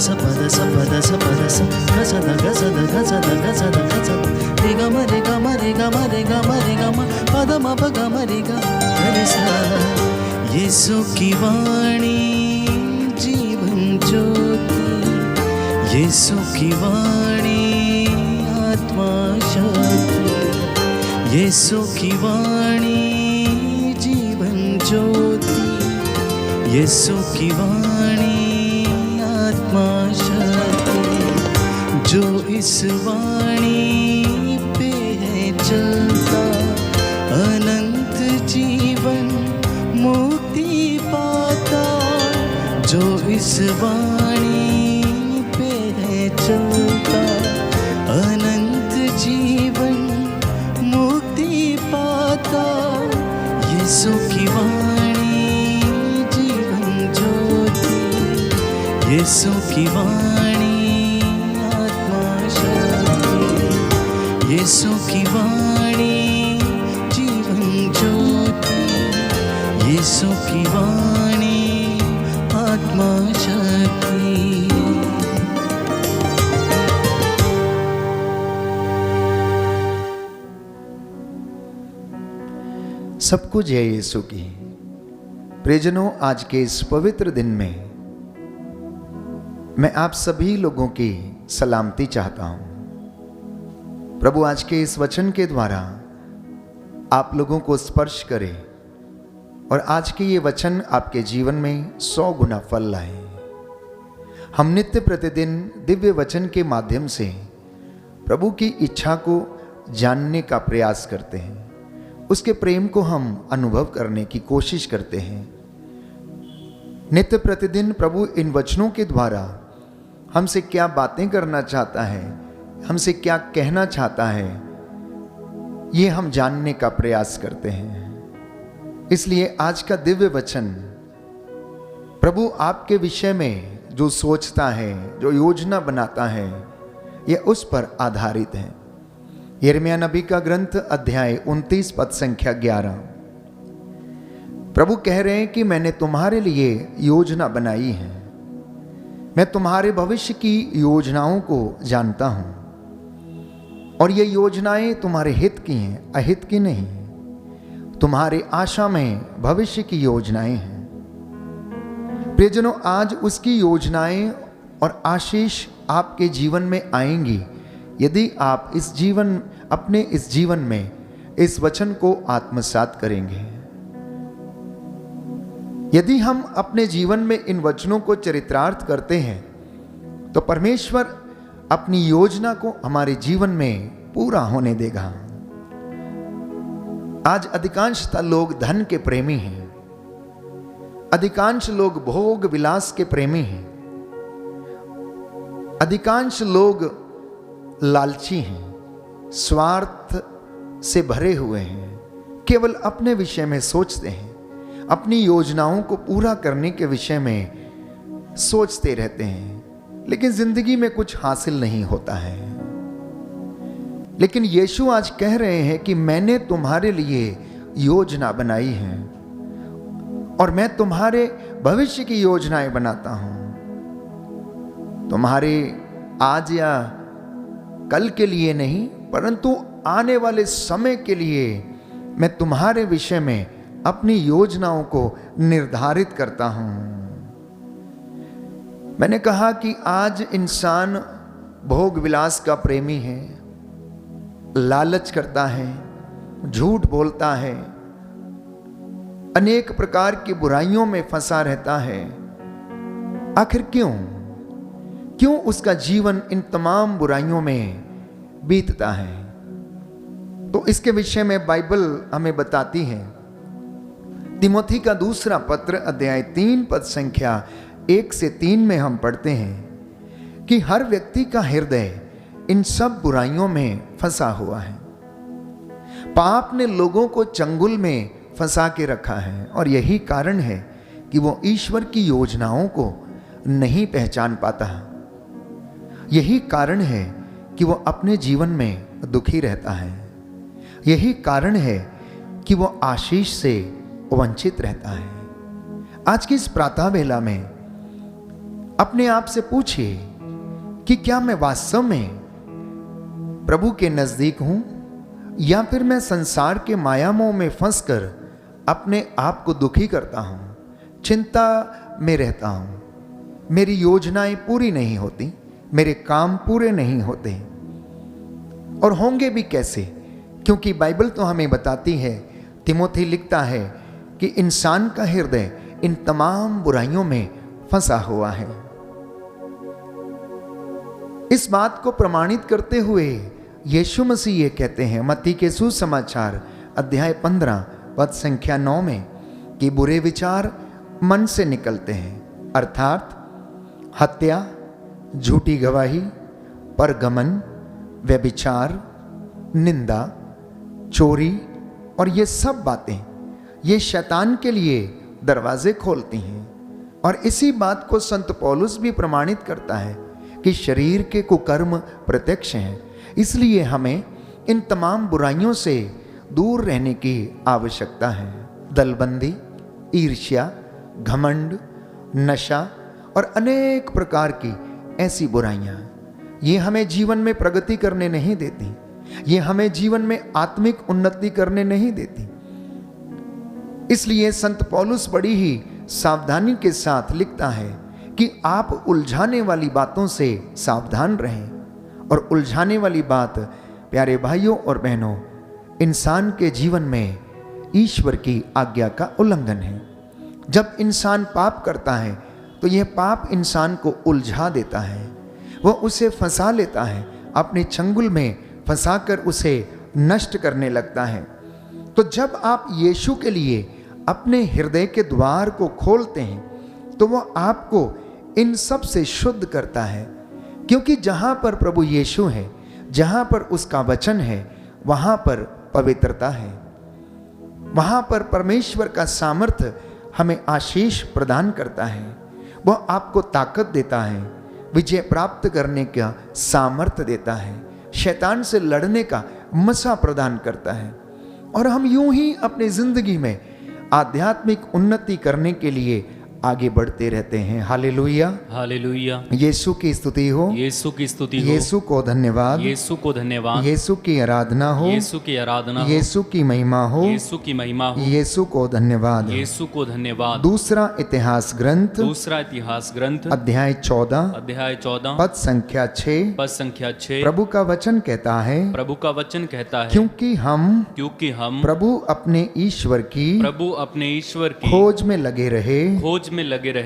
ಸ ಪದ ಸ ಪದ ಸ ಪದ ಸ ಗಸದ ಗಸದ ಗಸದ ಗಸದ ಗಸದ ರಿ ಗ ಮ ರಿ ಗ ಮ ರಿ ಗ ಮ ರಿ ಗ ಮ ರಿ ಗ ಮ ಪದ ಮ ಪ ಗ ಮ ರಿ ಗ ರಿ ಸ ಯೇಸು की वाणी जीवन ज्योति यीशु की वाणी आत्मा शक्ति यीशु की वाणी जीवन ज्योति यीशु की वाणी आत्मा शक्ति जो इस वाणी पे है चलता अनंत जीवन मुक्ति पाता जो इस वाणी पे है चलता अनंत जीवन मुक्ति पाता यीशु की वाणी जीवन ज्योति यीशु की वाणी आत्मा शक्ति यीशु की वाणी जीवन ज्योति यीशु की वाणी आत्मा शक्ति। सबको जय यीशु की। प्रियजनों, आज के इस पवित्र दिन में मैं आप सभी लोगों की सलामती चाहता हूं। प्रभु आज के इस वचन के द्वारा आप लोगों को स्पर्श करे और आज के ये वचन आपके जीवन में 100 गुना फल लाए। हम नित्य प्रतिदिन दिव्य वचन के माध्यम से प्रभु की इच्छा को जानने का प्रयास करते हैं, उसके प्रेम को हम अनुभव करने की कोशिश करते हैं। नित्य प्रतिदिन प्रभु इन वचनों के द्वारा हमसे क्या बातें करना चाहता है, हमसे क्या कहना चाहता है, ये हम जानने का प्रयास करते हैं। इसलिए आज का दिव्य वचन प्रभु आपके विषय में जो सोचता है, जो योजना बनाता है, यह उस पर आधारित है। यिर्मयाह नबी का ग्रंथ अध्याय 29 पद संख्या 11। प्रभु कह रहे हैं कि मैंने तुम्हारे लिए योजना बनाई है, मैं तुम्हारे भविष्य की योजनाओं को जानता हूं और ये योजनाएं तुम्हारे हित की हैं, अहित की नहीं। तुम्हारे आशा में भविष्य की योजनाएं हैं। प्रियजनों, आज उसकी योजनाएं और आशीष आपके जीवन में आएंगी यदि आप अपने इस जीवन में इस वचन को आत्मसात करेंगे। यदि हम अपने जीवन में इन वचनों को चरितार्थ करते हैं तो परमेश्वर अपनी योजना को हमारे जीवन में पूरा होने देगा। आज अधिकांशतः लोग धन के प्रेमी हैं, अधिकांश लोग भोग विलास के प्रेमी हैं, अधिकांश लोग लालची हैं, स्वार्थ से भरे हुए हैं, केवल अपने विषय में सोचते हैं, अपनी योजनाओं को पूरा करने के विषय में सोचते रहते हैं, लेकिन जिंदगी में कुछ हासिल नहीं होता है। लेकिन यीशु आज कह रहे हैं कि मैंने तुम्हारे लिए योजना बनाई है और मैं तुम्हारे भविष्य की योजनाएं बनाता हूं। तुम्हारे आज या कल के लिए नहीं, परंतु आने वाले समय के लिए मैं तुम्हारे विषय में अपनी योजनाओं को निर्धारित करता हूं। मैंने कहा कि आज इंसान भोग विलास का प्रेमी है, लालच करता है, झूठ बोलता है, अनेक प्रकार की बुराइयों में फंसा रहता है। आखिर क्यों उसका जीवन इन तमाम बुराइयों में बीतता है? तो इसके विषय में बाइबल हमें बताती है। तिमोथी का दूसरा पत्र अध्याय 3 पद संख्या 1 से 3 में हम पढ़ते हैं कि हर व्यक्ति का हृदय इन सब बुराइयों में फंसा हुआ है। पाप ने लोगों को चंगुल में फंसा के रखा है और यही कारण है कि वो ईश्वर की योजनाओं को नहीं पहचान पाता। यही कारण है कि वो अपने जीवन में दुखी रहता है। यही कारण है कि वो आशीष से वंचित रहता है। आज की इस प्रातः वेला में अपने आप से पूछिए कि क्या मैं वास्तव में प्रभु के नजदीक हूं, या फिर मैं संसार के मायामोह में फंसकर अपने आप को दुखी करता हूं, चिंता में रहता हूं, मेरी योजनाएं पूरी नहीं होती, मेरे काम पूरे नहीं होते, और होंगे भी कैसे, क्योंकि बाइबल तो हमें बताती है, तिमोथी लिखता है कि इंसान का हृदय इन तमाम बुराइयों में फंसा हुआ है। इस बात को प्रमाणित करते हुए यीशु मसीह ये कहते हैं मत्ती के सुसमाचार अध्याय 15 पद संख्या 9 में कि बुरे विचार मन से निकलते हैं, अर्थात हत्या, झूठी गवाही, परगमन, व्यभिचार, निंदा, चोरी और ये सब बातें ये शैतान के लिए दरवाजे खोलती हैं। और इसी बात को संत पौलुस भी प्रमाणित करता है कि शरीर के कुकर्म प्रत्यक्ष हैं, इसलिए हमें इन तमाम बुराइयों से दूर रहने की आवश्यकता है। दलबंदी, ईर्ष्या, घमंड, नशा और अनेक प्रकार की ऐसी बुराइयां, ये हमें जीवन में प्रगति करने नहीं देती, ये हमें जीवन में आत्मिक उन्नति करने नहीं देती। इसलिए संत पौलुस बड़ी ही सावधानी के साथ लिखता है कि आप उलझाने वाली बातों से सावधान रहें। और उलझाने वाली बात, प्यारे भाइयों और बहनों, इंसान के जीवन में ईश्वर की आज्ञा का उल्लंघन है। जब इंसान पाप करता है तो यह पाप इंसान को उलझा देता है, वह उसे फंसा लेता है, अपने चंगुल में फंसाकर उसे नष्ट करने लगता है। तो जब आप यीशु के लिए अपने हृदय के द्वार को खोलते हैं तो वह आपको इन सब से शुद्ध करता है, क्योंकि जहां पर प्रभु यीशु है, जहां पर उसका वचन है, वहां पर पवित्रता है, वहां पर परमेश्वर का सामर्थ्य हमें आशीष प्रदान करता है। वह आपको ताकत देता है, विजय प्राप्त करने का सामर्थ्य देता है, शैतान से लड़ने का मसा प्रदान करता है। और हम यूं ही अपनी जिंदगी में आध्यात्मिक उन्नति करने के लिए आगे बढ़ते रहते हैं। Hallelujah, hallelujah. यीशु की स्तुति हो, यीशु की स्तुति हो, यीशु को धन्यवाद, यीशु को धन्यवाद, यीशु की आराधना हो, यीशु की आराधना हो, यीशु की महिमा हो, यीशु की महिमा हो, यीशु को धन्यवाद। यीशु को धन्यवाद। दूसरा इतिहास ग्रंथ, दूसरा इतिहास ग्रंथ अध्याय 14 अध्याय 14 पद संख्या 6, पद संख्या 6। प्रभु का वचन कहता है, प्रभु का वचन कहता है, क्योंकि हम प्रभु अपने ईश्वर की खोज में लगे रहे,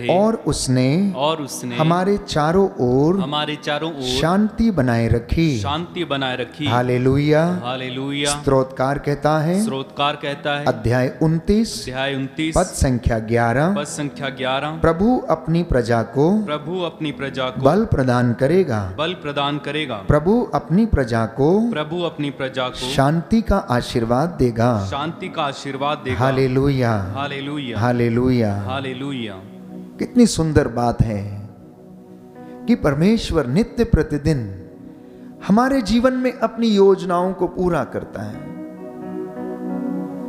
और उसने हमारे चारों ओर शांति बनाए रखी। Hallelujah, hallelujah. स्तोत्रकार कहता है अध्याय 29 पद संख्या 11, प्रभु अपनी प्रजा को बल प्रदान करेगा, प्रभु अपनी प्रजा को शांति का आशीर्वाद देगा। Hallelujah, hallelujah, hallelujah, hallelujah. कितनी सुंदर बात है कि परमेश्वर नित्य प्रतिदिन हमारे जीवन में अपनी योजनाओं को पूरा करता है।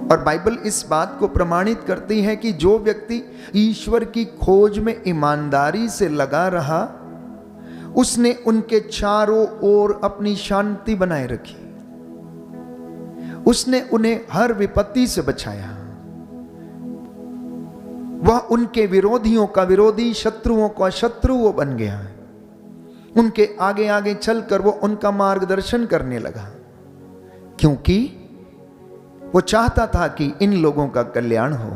और बाइबल इस बात को प्रमाणित करती है कि जो व्यक्ति ईश्वर की खोज में ईमानदारी से लगा रहा, उसने उनके चारों ओर अपनी शांति बनाए रखी, उसने उन्हें हर विपत्ति से बचाया, वह उनके विरोधियों का विरोधी, शत्रुओं का शत्रु वो बन गया है। उनके आगे आगे चलकर वो उनका मार्गदर्शन करने लगा, क्योंकि वो चाहता था कि इन लोगों का कल्याण हो।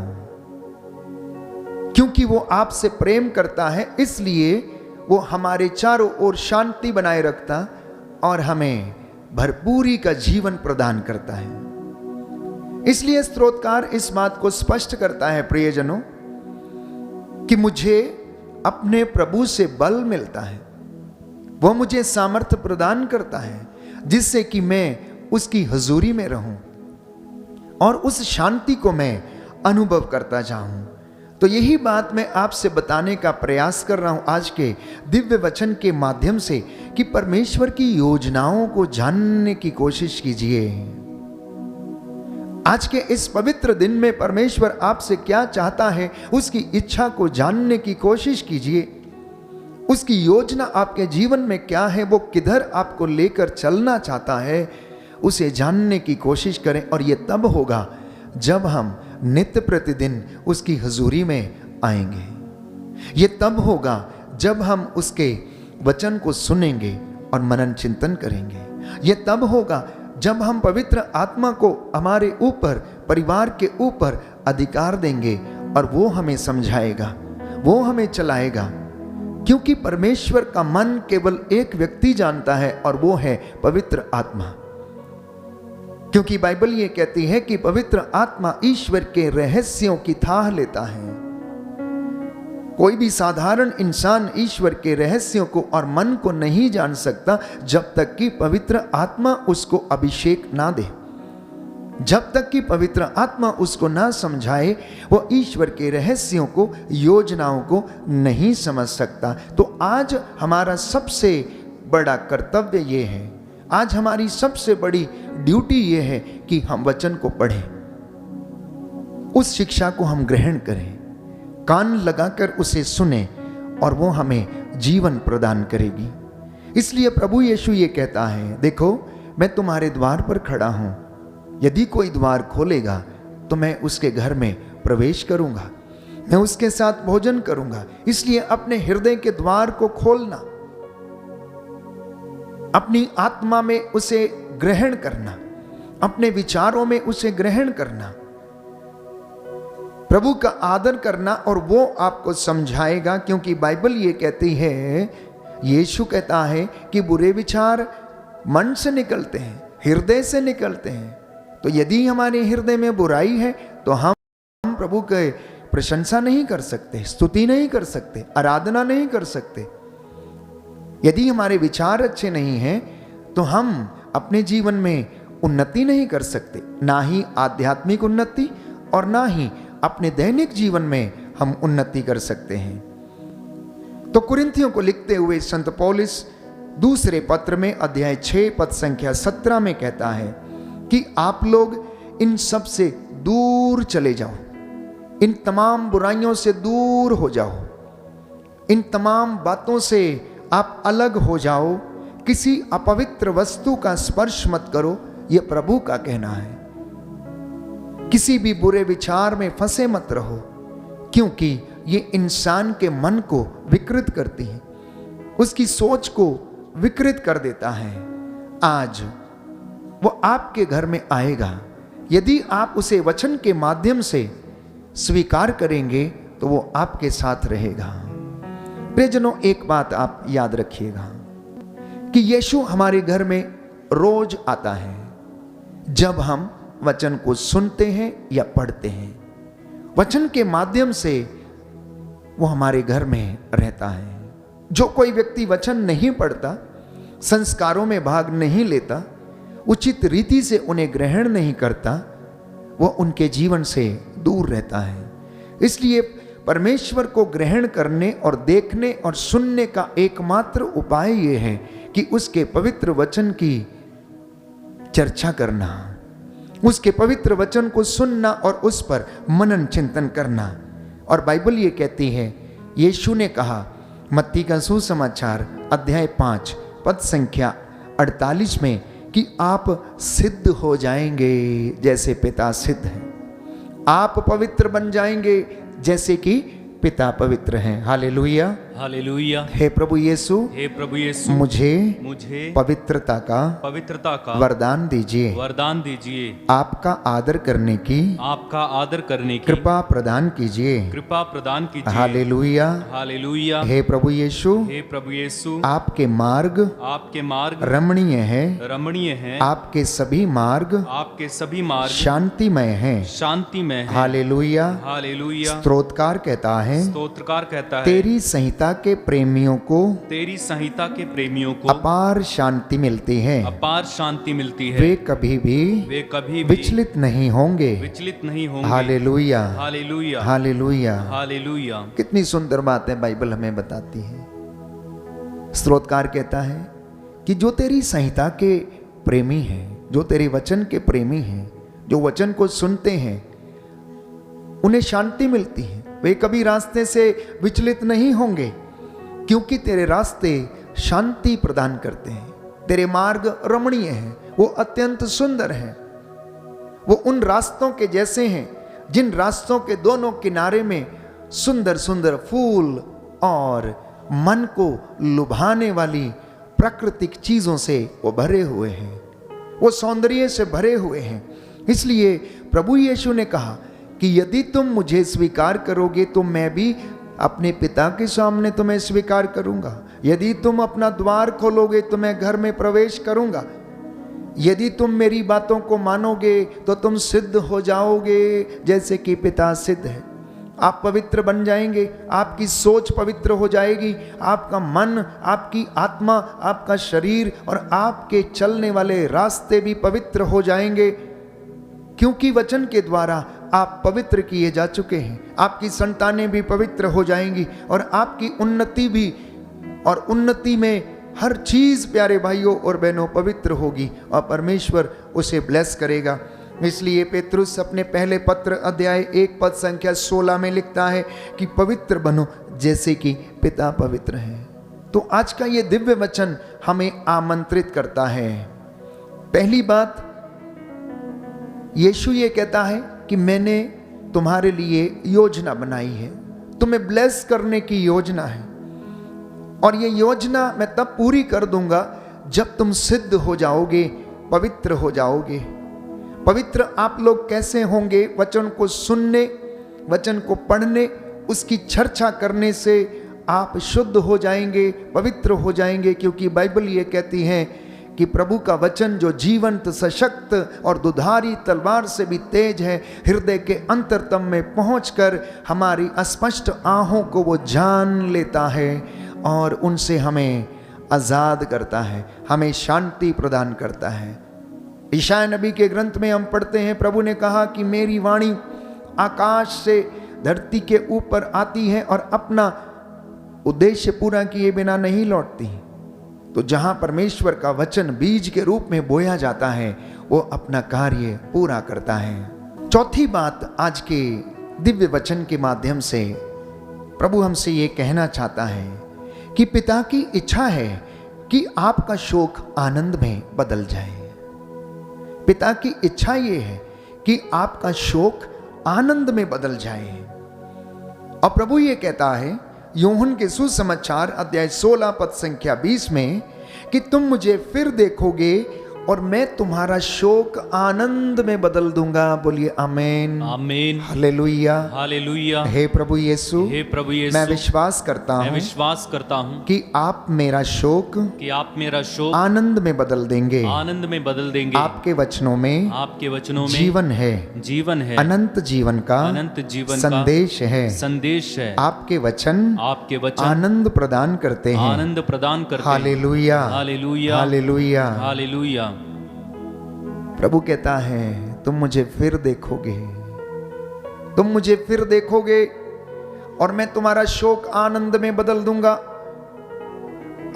क्योंकि वो आपसे प्रेम करता है, इसलिए वो हमारे चारों ओर शांति बनाए रखता और हमें भरपूरी का जीवन प्रदान करता है। इसलिए स्तोत्रकार इस बात को स्पष्ट करता है, प्रियजनों, कि मुझे अपने प्रभु से बल मिलता है, वह मुझे सामर्थ्य प्रदान करता है, जिससे कि मैं उसकी हजूरी में रहूं और उस शांति को मैं अनुभव करता जाऊं। तो यही बात मैं आपसे बताने का प्रयास कर रहा हूं आज के दिव्य वचन के माध्यम से, कि परमेश्वर की योजनाओं को जानने की कोशिश कीजिए। आज के इस पवित्र दिन में परमेश्वर आपसे क्या चाहता है, उसकी इच्छा को जानने की कोशिश कीजिए। उसकी योजना आपके जीवन में क्या है, वो किधर आपको लेकर चलना चाहता है, उसे जानने की कोशिश करें। और ये तब होगा जब हम नित्य प्रतिदिन उसकी हजूरी में आएंगे। ये तब होगा जब हम उसके वचन को सुनेंगे और मनन चिंतन करेंगे। ये तब होगा जब हम पवित्र आत्मा को हमारे ऊपर, परिवार के ऊपर अधिकार देंगे और वो हमें समझाएगा, वो हमें चलाएगा। क्योंकि परमेश्वर का मन केवल एक व्यक्ति जानता है और वो है पवित्र आत्मा। क्योंकि बाइबल ये कहती है कि पवित्र आत्मा ईश्वर के रहस्यों की थाह लेता है। कोई भी साधारण इंसान ईश्वर के रहस्यों को और मन को नहीं जान सकता जब तक कि पवित्र आत्मा उसको अभिषेक ना दे, जब तक कि पवित्र आत्मा उसको ना समझाए, वो ईश्वर के रहस्यों को, योजनाओं को नहीं समझ सकता। तो आज हमारा सबसे बड़ा कर्तव्य ये है, आज हमारी सबसे बड़ी ड्यूटी ये है कि हम वचन को पढ़ें, उस शिक्षा को हम ग्रहण करें, कान लगाकर उसे सुने और वो हमें जीवन प्रदान करेगी। इसलिए प्रभु यीशु ये कहता है, देखो मैं तुम्हारे द्वार पर खड़ा हूं, यदि कोई द्वार खोलेगा तो मैं उसके घर में प्रवेश करूंगा, मैं उसके साथ भोजन करूंगा। इसलिए अपने हृदय के द्वार को खोलना, अपनी आत्मा में उसे ग्रहण करना, अपने विचारों में उसे ग्रहण करना, प्रभु का आदर करना, और वो आपको समझाएगा। क्योंकि बाइबल ये कहती है, यीशु कहता है कि बुरे विचार मन से निकलते हैं, हृदय से निकलते हैं। तो यदि हमारे हृदय में बुराई है तो हम प्रभु के प्रशंसा नहीं कर सकते, स्तुति नहीं कर सकते, आराधना नहीं कर सकते। यदि हमारे विचार अच्छे नहीं हैं तो हम अपने जीवन में उन्नति नहीं कर सकते, ना ही आध्यात्मिक उन्नति और ना ही अपने दैनिक जीवन में हम उन्नति कर सकते हैं। तो कुरिन्थियों को लिखते हुए संत पौलुस दूसरे पत्र में अध्याय 6 पद संख्या 17 में कहता है कि आप लोग इन सब से दूर चले जाओ, इन तमाम बुराइयों से दूर हो जाओ, इन तमाम बातों से आप अलग हो जाओ, किसी अपवित्र वस्तु का स्पर्श मत करो। यह प्रभु का कहना है। किसी भी बुरे विचार में फंसे मत रहो, क्योंकि ये इंसान के मन को विकृत करती है, उसकी सोच को विकृत कर देता है। आज वो आपके घर में आएगा, यदि आप उसे वचन के माध्यम से स्वीकार करेंगे तो वो आपके साथ रहेगा। प्रियजनों, एक बात आप याद रखिएगा कि यीशु हमारे घर में रोज आता है जब हम वचन को सुनते हैं या पढ़ते हैं। वचन के माध्यम से वो हमारे घर में रहता है। जो कोई व्यक्ति वचन नहीं पढ़ता, संस्कारों में भाग नहीं लेता, उचित रीति से उन्हें ग्रहण नहीं करता, वो उनके जीवन से दूर रहता है। इसलिए परमेश्वर को ग्रहण करने और देखने और सुनने का एकमात्र उपाय ये है कि उसके पवित्र वचन की चर्चा करना, उसके पवित्र वचन को सुनना और उस पर मनन चिंतन करना। और बाइबल ये कहती है, यीशु ने कहा मत्ती का सुसमाचार अध्याय 5 पद संख्या 48 में कि आप सिद्ध हो जाएंगे जैसे पिता सिद्ध है, आप पवित्र बन जाएंगे जैसे कि पिता पवित्र हैं। Hallelujah, hallelujah. हे प्रभु यीशु, हे प्रभु यीशु, मुझे पवित्रता का वरदान दीजिए, वरदान दीजिए। आपका आदर करने की कृपा प्रदान कीजिए, कृपा प्रदान कीजिए। Hallelujah, hallelujah. हे प्रभु यीशु, हे प्रभु यीशु, आपके मार्ग रमणीय है, आपके सभी मार्ग शांतिमय हैं, शांतिमय। Hallelujah, hallelujah. स्तोत्रकार कहता है, तेरी संहिता के प्रेमियों को अपार शांति मिलती है, वे कभी भी विचलित नहीं होंगे। Hallelujah, hallelujah, hallelujah, hallelujah. कितनी सुंदर बातें बाइबल हमें बताती है। स्तोत्रकार कहता है कि जो तेरी संहिता के प्रेमी हैं, जो तेरे वचन के प्रेमी हैं, जो वचन को सुनते हैं, उन्हें शांति मिलती है, वे कभी रास्ते से विचलित नहीं होंगे। क्योंकि तेरे रास्ते शांति प्रदान करते हैं, तेरे मार्ग रमणीय हैं, वो अत्यंत सुंदर हैं। वो उन रास्तों के जैसे हैं जिन रास्तों के दोनों किनारे में सुंदर सुंदर फूल और मन को लुभाने वाली प्राकृतिक चीजों से वो भरे हुए हैं, वो सौंदर्य से भरे हुए हैं। इसलिए प्रभु यीशु ने कहा कि यदि तुम मुझे स्वीकार करोगे तो मैं भी अपने पिता के सामने तुम्हें स्वीकार करूंगा। यदि तुम अपना द्वार खोलोगे तो मैं घर में प्रवेश करूंगा। यदि तुम मेरी बातों को मानोगे तो तुम सिद्ध हो जाओगे जैसे कि पिता सिद्ध है। आप पवित्र बन जाएंगे, आपकी सोच पवित्र हो जाएगी, आपका मन, आपकी आत्मा, आपका शरीर और आपके चलने वाले रास्ते भी पवित्र हो जाएंगे, क्योंकि वचन के द्वारा आप पवित्र किए जा चुके हैं। आपकी संतानें भी पवित्र हो जाएंगी और आपकी उन्नति भी, और उन्नति में हर चीज प्यारे भाइयों और बहनों पवित्र होगी और परमेश्वर उसे ब्लेस करेगा। इसलिए पेतरुस अपने पहले पत्र अध्याय 1 पद संख्या 16 में लिखता है कि पवित्र बनो जैसे कि पिता पवित्र है। तो आज का ये दिव्य वचन हमें आमंत्रित करता है। पहली बात, यीशु ये कहता है कि मैंने तुम्हारे लिए योजना बनाई है, तुम्हें ब्लेस करने की योजना है, और ये योजना मैं तब पूरी कर दूंगा जब तुम सिद्ध हो जाओगे, पवित्र हो जाओगे। पवित्र आप लोग कैसे होंगे? वचन को सुनने, वचन को पढ़ने, उसकी चर्चा करने से आप शुद्ध हो जाएंगे, पवित्र हो जाएंगे, क्योंकि बाइबल ये कहती है कि प्रभु का वचन जो जीवंत, सशक्त और दुधारी तलवार से भी तेज है, हृदय के अंतरतम में पहुंचकर हमारी अस्पष्ट आहों को वो जान लेता है और उनसे हमें आजाद करता है, हमें शांति प्रदान करता है। ईशाया नबी के ग्रंथ में हम पढ़ते हैं, प्रभु ने कहा कि मेरी वाणी आकाश से धरती के ऊपर आती है और अपना उद्देश्य पूरा किए बिना नहीं लौटती। तो जहां परमेश्वर का वचन बीज के रूप में बोया जाता है, वो अपना कार्य पूरा करता है। चौथी बात, आज के दिव्य वचन के माध्यम से प्रभु हमसे ये कहना चाहता है कि पिता की इच्छा है कि आपका शोक आनंद में बदल जाए। पिता की इच्छा ये है कि आपका शोक आनंद में बदल जाए। और प्रभु ये कहता है यूहन्ना के सुसमाचार अध्याय 16 पद संख्या 20 में कि तुम मुझे फिर देखोगे और मैं तुम्हारा शोक आनंद में बदल दूंगा। बोलिए आमीन, आमीन, हालेलुया, हालेलुया। हे प्रभु यीशु, हे प्रभु यीशु, मैं विश्वास करता हूँ कि आप मेरा शोक आनंद में बदल देंगे, आनंद में बदल देंगे। आपके वचनों में जीवन है, जीवन है, अनंत जीवन का संदेश है, संदेश है। आपके वचन आनंद प्रदान करते हैं, आनंद प्रदान करते हैं। Hallelujah, hallelujah, hallelujah, hallelujah. प्रभु कहता है तुम मुझे फिर देखोगे, तुम मुझे फिर देखोगे और मैं तुम्हारा शोक आनंद में बदल दूंगा।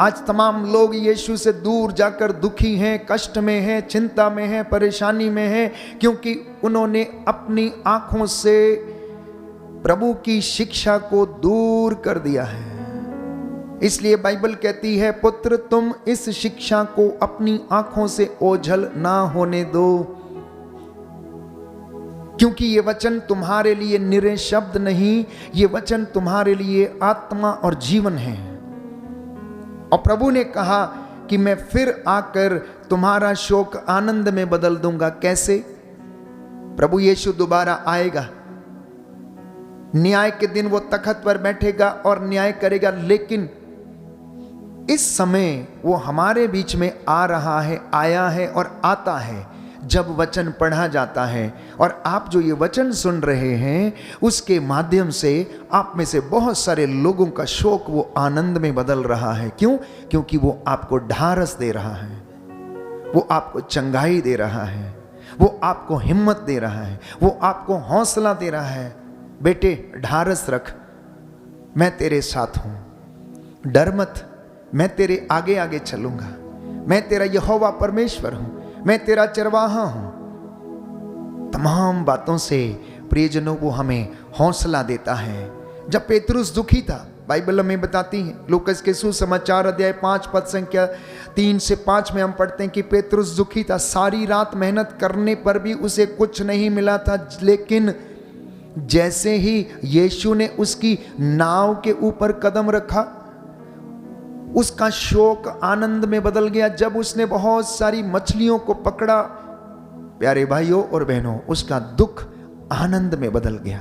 आज तमाम लोग यीशु से दूर जाकर दुखी हैं, कष्ट में हैं, चिंता में हैं, परेशानी में हैं, क्योंकि उन्होंने अपनी आंखों से प्रभु की शिक्षा को दूर कर दिया है। इसलिए बाइबल कहती है, पुत्र तुम इस शिक्षा को अपनी आंखों से ओझल ना होने दो, क्योंकि ये वचन तुम्हारे लिए निरे शब्द नहीं, ये वचन तुम्हारे लिए आत्मा और जीवन है। और प्रभु ने कहा कि मैं फिर आकर तुम्हारा शोक आनंद में बदल दूंगा। कैसे? प्रभु यीशु दोबारा आएगा, न्याय के दिन वो तख्त पर बैठेगा और न्याय करेगा, लेकिन इस समय वो हमारे बीच में आ रहा है, आया है और आता है जब वचन पढ़ा जाता है। और आप जो ये वचन सुन रहे हैं उसके माध्यम से आप में से बहुत सारे लोगों का शोक वो आनंद में बदल रहा है। क्यों? क्योंकि वो आपको ढारस दे रहा है, वो आपको चंगाई दे रहा है, वो आपको हिम्मत दे रहा है, वो आपको हौसला दे रहा है। बेटे ढारस रख, मैं तेरे साथ हूं, डर मत, मैं तेरे आगे आगे चलूंगा, मैं तेरा यहोवा परमेश्वर हूं, मैं तेरा चरवाहा हूं। तमाम बातों से प्रियजनों को हमें हौसला देता है। जब पेतरुस दुखी था, बाइबल हमें बताती है। लूकस के सुसमाचार अध्याय 5 पद संख्या 3 से 5 में हम पढ़ते हैं कि पेतरुस दुखी था, सारी रात मेहनत करने पर भी उसे कुछ नहीं मिला था, लेकिन जैसे ही यीशु ने उसकी नाव के ऊपर कदम रखा, उसका शोक आनंद में बदल गया। जब उसने बहुत सारी मछलियों को पकड़ा, प्यारे भाइयों और बहनों, उसका दुख आनंद में बदल गया।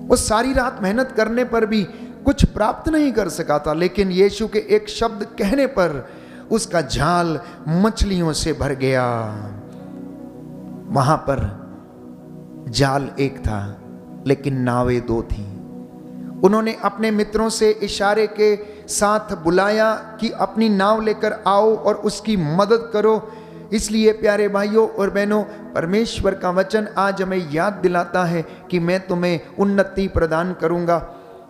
वो सारी रात मेहनत करने पर भी कुछ प्राप्त नहीं कर सका था, लेकिन यीशु के एक शब्द कहने पर उसका जाल मछलियों से भर गया। वहां पर जाल एक था लेकिन नावें दो थीं। उन्होंने अपने मित्रों से इशारे के साथ बुलाया कि अपनी नाव लेकर आओ और उसकी मदद करो। इसलिए प्यारे भाइयों और बहनों, परमेश्वर का वचन आज हमें याद दिलाता है कि मैं तुम्हें उन्नति प्रदान करूंगा,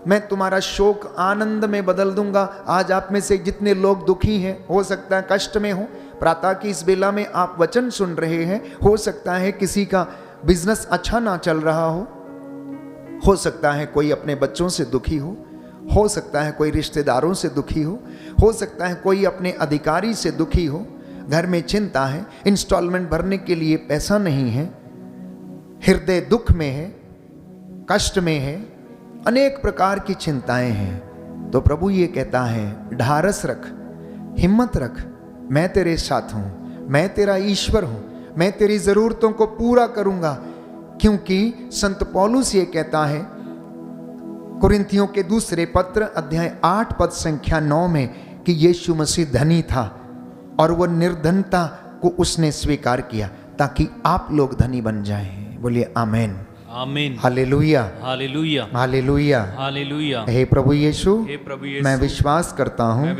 मैं तुम्हारा शोक आनंद में बदल दूंगा। आज आप में से जितने लोग दुखी हैं, हो सकता है कष्ट में हो, प्रातः की इस बेला में आप वचन सुन रहे हैं, हो सकता है किसी का बिजनेस अच्छा ना चल रहा हो सकता है कोई अपने बच्चों से दुखी हो सकता है कोई रिश्तेदारों से दुखी हो सकता है कोई अपने अधिकारी से दुखी हो, घर में चिंता है, इंस्टॉलमेंट भरने के लिए पैसा नहीं है, हृदय दुख में है, कष्ट में है, अनेक प्रकार की चिंताएं हैं। तो प्रभु ये कहता है, ढारस रख, हिम्मत रख, मैं तेरे साथ हूं, मैं तेरा ईश्वर हूं, मैं तेरी जरूरतों को पूरा करूंगा। क्योंकि संत पौलुस ये कहता है कुरिन्थियों के दूसरे पत्र अध्याय 8 पद संख्या 9 में कि यीशु मसीह धनी था और वह निर्धनता को उसने स्वीकार किया ताकि आप लोग धनी बन जाएं। बोलिए आमीन, आमीन, हालेलुया, हालेलुया, हालेलुया, हालेलुया। हे प्रभु यीशु, हे प्रभु यीशु, मैं विश्वास करता हूँ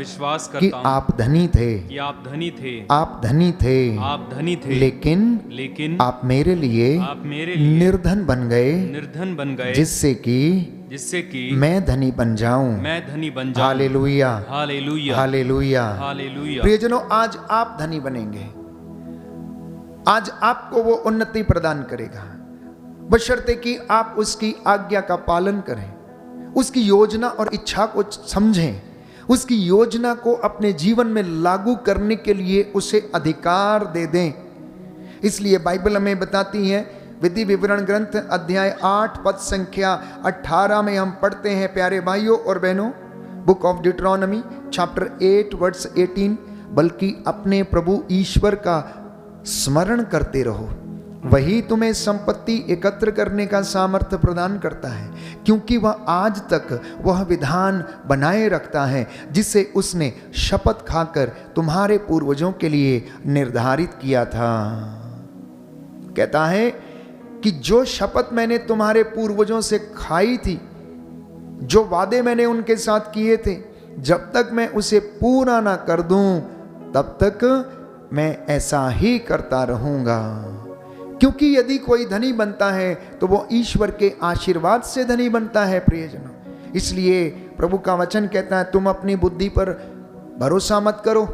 कि आप धनी थे, कि आप धनी थे, आप धनी थे, आप धनी थे, लेकिन आप मेरे लिए निर्धन बन गए, जिससे कि मैं धनी बन जाऊं, हालेलुया, हालेलुया, हालेलुया, हालेलुया। प्रियजनों, आज आप धनी बनेंगे, आज आपको वो उन्नति प्रदान करेगा, बशर्ते कि आप उसकी आज्ञा का पालन करें, उसकी योजना और इच्छा को समझें, उसकी योजना को अपने जीवन में लागू करने के लिए उसे अधिकार दे दें। इसलिए बाइबल हमें बताती है, विधि विवरण ग्रंथ अध्याय 8 पद संख्या 18 में हम पढ़ते हैं, प्यारे भाइयों और बहनों, बुक ऑफ डिट्रोनॉमी चैप्टर 8 वर्स 18, बल्कि अपने प्रभु ईश्वर का स्मरण करते रहो, वही तुम्हें संपत्ति एकत्र करने का सामर्थ्य प्रदान करता है, क्योंकि वह आज तक वह विधान बनाए रखता है जिसे उसने शपथ खाकर तुम्हारे पूर्वजों के लिए निर्धारित किया था। कहता है कि जो शपथ मैंने तुम्हारे पूर्वजों से खाई थी, जो वादे मैंने उनके साथ किए थे, जब तक मैं उसे पूरा ना कर दूं तब तक मैं ऐसा ही करता रहूंगा। क्योंकि यदि कोई धनी बनता है तो वो ईश्वर के आशीर्वाद से धनी बनता है, प्रियजनों। इसलिए प्रभु का वचन कहता है, तुम अपनी बुद्धि पर भरोसा मत करो,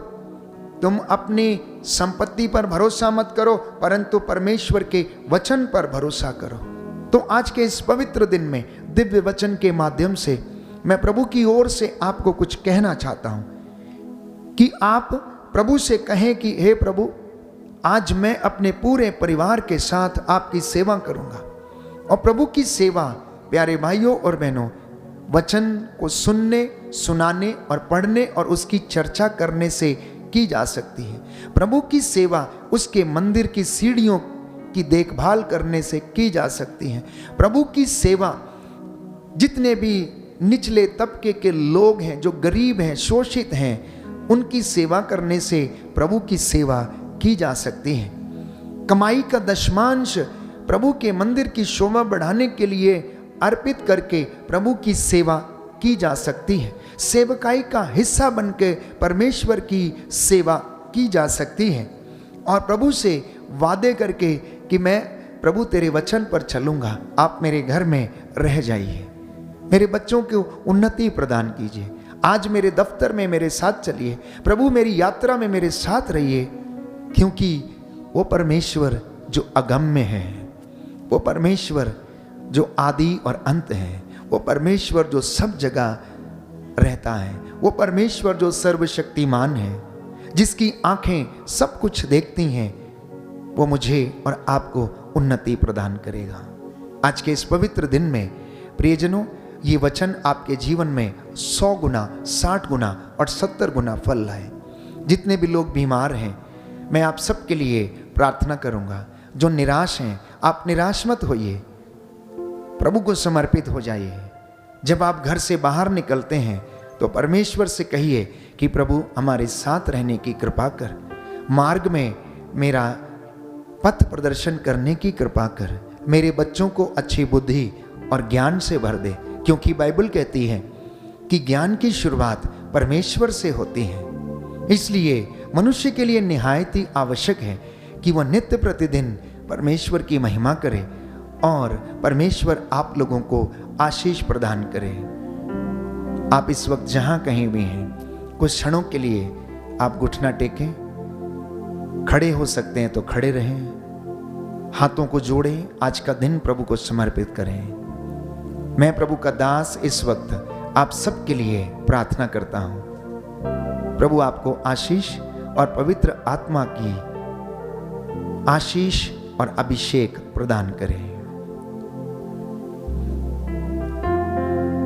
तुम अपनी संपत्ति पर भरोसा मत करो, परंतु परमेश्वर के वचन पर भरोसा करो। तो आज के इस पवित्र दिन में दिव्य वचन के माध्यम से मैं प्रभु की ओर से आपको कुछ कहना चाहता हूं कि आप प्रभु से कहें कि हे प्रभु, आज मैं अपने पूरे परिवार के साथ आपकी सेवा करूंगा। और प्रभु की सेवा, प्यारे भाइयों और बहनों, वचन को सुनने, सुनाने और पढ़ने और उसकी चर्चा करने से की जा सकती है। प्रभु की सेवा उसके मंदिर की सीढ़ियों की देखभाल करने से की जा सकती है। प्रभु की सेवा जितने भी निचले तबके के लोग हैं, जो गरीब हैं, शोषित हैं, उनकी सेवा करने से प्रभु की सेवा की जा सकती है। कमाई का दशमांश प्रभु के मंदिर की शोभा बढ़ाने के लिए अर्पित करके प्रभु की सेवा की जा सकती है। सेवकाई का हिस्सा बनकर परमेश्वर की सेवा की जा सकती है। और प्रभु से वादे करके कि मैं प्रभु तेरे वचन पर चलूंगा, आप मेरे घर में रह जाइए, मेरे बच्चों को उन्नति प्रदान कीजिए, आज मेरे दफ्तर में मेरे साथ चलिए, प्रभु मेरी यात्रा में मेरे साथ रहिए। क्योंकि वो परमेश्वर जो अगम्य है, वो परमेश्वर जो आदि और अंत है, वो परमेश्वर जो सब जगह रहता है। वो परमेश्वर जो सर्वशक्तिमान है, जिसकी आंखें सब कुछ देखती हैं, वो मुझे और आपको उन्नति प्रदान करेगा। आज के इस पवित्र दिन में प्रियजनों, ये वचन आपके जीवन में 100 गुना, 60 गुना और 70 गुना फल लाए। जितने भी लोग बीमार हैं, मैं आप सबके लिए प्रार्थना करूंगा। जो निराश हैं, आप निराश मत होइए, प्रभु को समर्पित हो जाइए। जब आप घर से बाहर निकलते हैं तो परमेश्वर से कहिए कि प्रभु हमारे साथ रहने की कृपा कर, मार्ग में मेरा पथ प्रदर्शन करने की कृपा कर, मेरे बच्चों को अच्छी बुद्धि और ज्ञान से भर दे, क्योंकि बाइबल कहती है कि ज्ञान की शुरुआत परमेश्वर से होती है। इसलिए मनुष्य के लिए निहायत ही आवश्यक है कि वह नित्य प्रतिदिन परमेश्वर की महिमा करे और परमेश्वर आप लोगों को आशीष प्रदान करे। आप इस वक्त जहां कहीं भी हैं, कुछ क्षणों के लिए आप घुटना टेकें, खड़े हो सकते हैं तो खड़े रहें, हाथों को जोड़ें, आज का दिन प्रभु को समर्पित करें। मैं प्रभु का दास इस वक्त आप सबके लिए प्रार्थना करता हूं। प्रभु आपको आशीष और पवित्र आत्मा की आशीष और अभिषेक प्रदान करे।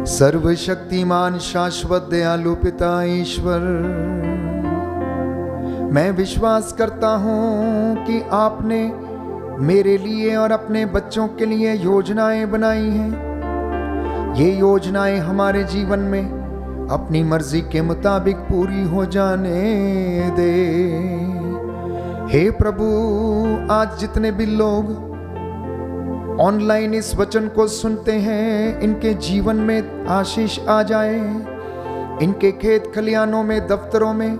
सर्वशक्तिमान शाश्वत दयालु पिता ईश्वर, मैं विश्वास करता हूं कि आपने मेरे लिए और अपने बच्चों के लिए योजनाएं बनाई हैं। ये योजनाएं हमारे जीवन में अपनी मर्जी के मुताबिक पूरी हो जाने दे। हे प्रभु, आज जितने भी लोग ऑनलाइन इस वचन को सुनते हैं, इनके जीवन में आशीष आ जाए। इनके खेत खलियानों में, दफ्तरों में,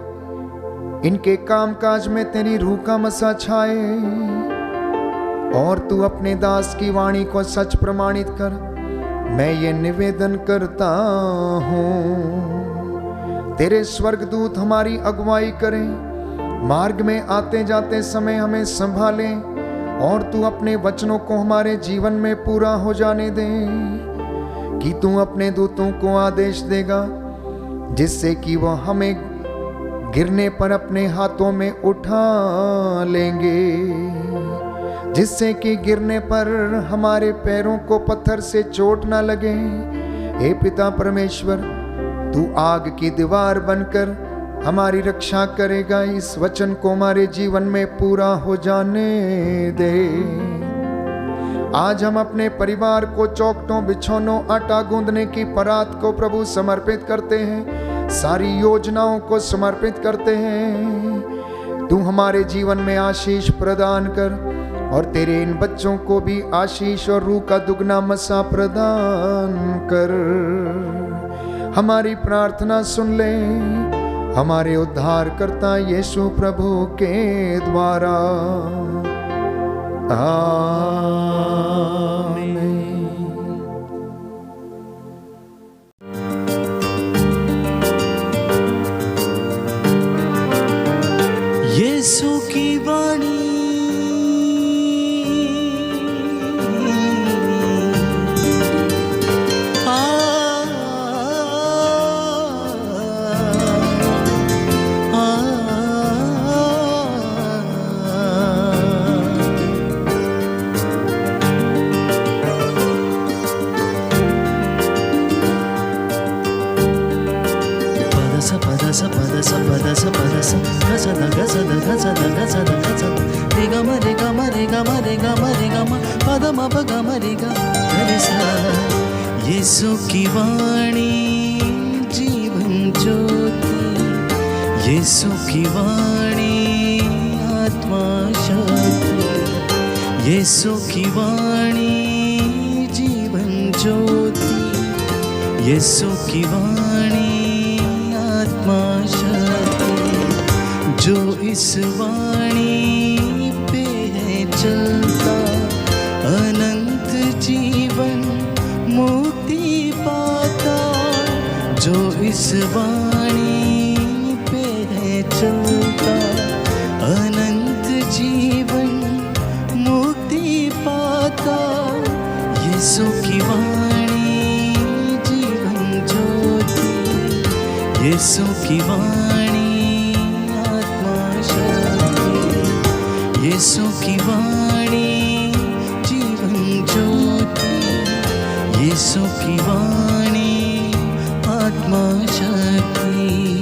इनके कामकाज में तेरी रूह का मसा छाए और तू अपने दास की वाणी को सच प्रमाणित कर। मैं ये निवेदन करता हूँ, तेरे स्वर्गदूत हमारी अगुवाई करें, मार्ग में आते जाते समय हमें संभालें और तू अपने वचनों को हमारे जीवन में पूरा हो जाने दे कि तू अपने दूतों को आदेश देगा जिससे कि वह हमें गिरने पर अपने हाथों में उठा लेंगे, जिससे कि गिरने पर हमारे पैरों को पत्थर से चोट ना लगे। हे पिता परमेश्वर, तू आग की दीवार बनकर हमारी रक्षा करेगा। इस वचन को हमारे जीवन में पूरा हो जाने दे। आज हम अपने परिवार को चौखटों, बिछौनों, आटा गूंदने की परात को प्रभु समर्पित करते हैं, सारी योजनाओं को समर्पित करते हैं। तू हमारे जीवन में आशीष प्रदान कर और तेरे इन बच्चों को भी आशीष और रूह का दुगना मसा प्रदान कर। हमारी प्रार्थना सुन ले हमारे उद्धारकर्ता यीशु प्रभु के द्वारा, आमीन। यीशु की वाणी यीशु की वाणी जीवन ज्योति, यीशु की वाणी आत्मा शक्ति, यीशु की वाणी जीवन ज्योति, यीशु की वाणी आत्मा शक्ति। जो इस वाणी पे है चलता, अनंत जीवन मुक्ति पाता। जो इस वाणी पे है चलता, अनंत जीवन मुक्ति पाता। यीशु की वाणी जीवन ज्योति, यीशु की वाणी आत्मा शक्ति, यीशु की वाणी जीवन ज्योति, यीशु की वाणी आत्मा शक्ति।